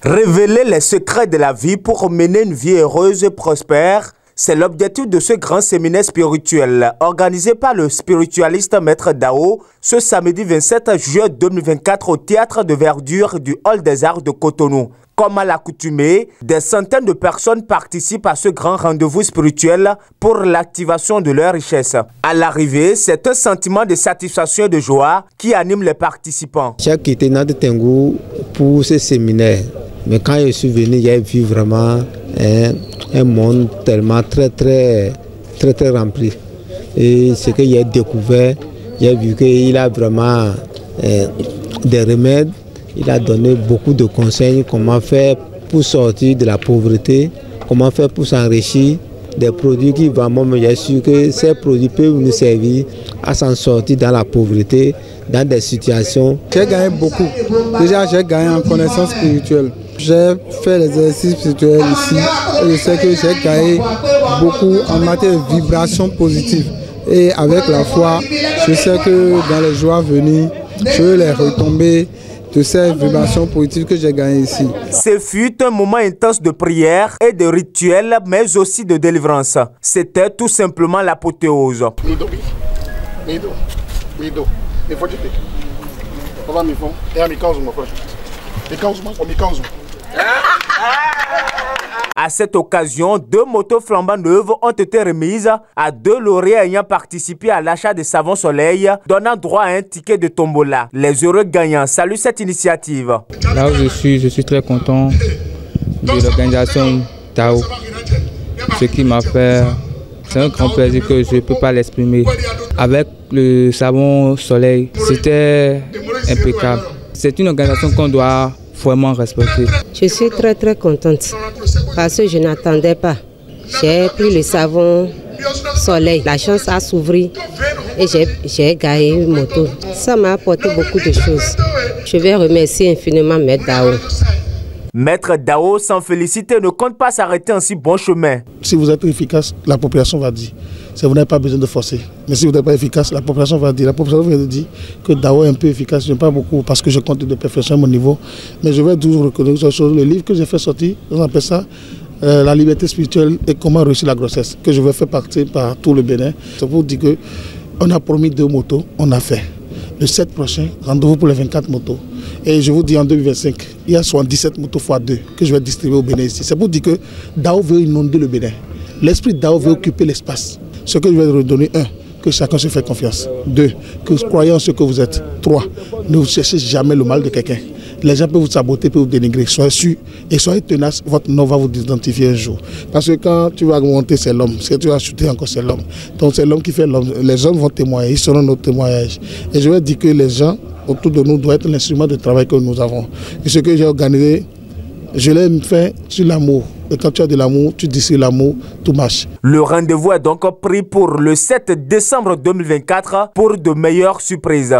Révéler les secrets de la vie pour mener une vie heureuse et prospère, c'est l'objectif de ce grand séminaire spirituel organisé par le spiritualiste Maître Dao ce samedi 27 juillet 2024 au Théâtre de Verdure du Hall des Arts de Cotonou. Comme à l'accoutumée, des centaines de personnes participent à ce grand rendez-vous spirituel pour l'activation de leur richesse. À l'arrivée, c'est un sentiment de satisfaction et de joie qui anime les participants. J'ai quitté Nade Tengu pour ce séminaire, mais quand je suis venu, j'ai vu vraiment un monde tellement très rempli. Et ce que j'ai découvert, j'ai vu qu'il a vraiment des remèdes. Il a donné beaucoup de conseils, comment faire pour sortir de la pauvreté, comment faire pour s'enrichir, des produits qui vraiment, je suis sûr que ces produits peuvent nous servir à s'en sortir dans la pauvreté, dans des situations. J'ai gagné beaucoup. Déjà, j'ai gagné en connaissance spirituelle. J'ai fait les exercices spirituels ici et je sais que j'ai gagné beaucoup en matière de vibrations positives. Et avec la foi, je sais que dans les jours à venir, je vais les retomber de ces vibrations positives que j'ai gagnées ici. Ce fut un moment intense de prière et de rituel, mais aussi de délivrance. C'était tout simplement l'apothéose. À cette occasion, 2 motos flambant neuves ont été remises à 2 lauréats ayant participé à l'achat de savon soleil, donnant droit à un ticket de tombola. Les heureux gagnants saluent cette initiative. Là où je suis très content de l'organisation Dao. Ce qui m'a fait, c'est un grand plaisir que je ne peux pas l'exprimer. Avec le savon soleil, c'était impeccable. C'est une organisation qu'on doit vraiment respecter. Je suis très contente parce que je n'attendais pas. J'ai pris le savon soleil, la chance a s'ouvrir et j'ai gagné une moto. Ça m'a apporté beaucoup de choses. Je vais remercier infiniment Maître Dao. Maître Dao, sans féliciter, ne compte pas s'arrêter en si bon chemin. Si vous êtes efficace, la population va dire. Si vous n'avez pas besoin de forcer. Mais si vous n'êtes pas efficace, la population va dire. La population vient de dire que Dao est un peu efficace. Je n'ai pas beaucoup parce que je compte de perfectionner mon niveau. Mais je vais toujours reconnaître cette chose. Le livre que j'ai fait sortir, on appelle ça La liberté spirituelle et comment réussir la grossesse, que je vais faire partir par tout le Bénin. C'est pour dire qu'on a promis 2 motos, on a fait. Le 7 prochain, rendez-vous pour les 24 motos. Et je vous dis en 2025, il y a 77 motos x 2 que je vais distribuer au Bénin ici. C'est pour dire que Dao veut inonder le Bénin. L'esprit Dao veut occuper l'espace. Ce que je vais redonner, 1, que chacun se fait confiance. 2, que vous croyez en ce que vous êtes. 3, ne vous cherchez jamais le mal de quelqu'un. Les gens peuvent vous saboter, peuvent vous dénigrer. Soyez sûr et soyez tenace, votre nom va vous identifier un jour. Parce que quand tu vas monter, c'est l'homme. Si tu vas chuter encore, c'est l'homme. Donc c'est l'homme qui fait l'homme. Les hommes vont témoigner, ils seront nos témoignages. Et je vais dire que les gens autour de nous doivent être l'instrument de travail que nous avons. Et ce que j'ai organisé, je l'ai fait sur l'amour. Et quand tu as de l'amour, tu dis sur l'amour, tout marche. Le rendez-vous est donc pris pour le 7 décembre 2024 pour de meilleures surprises.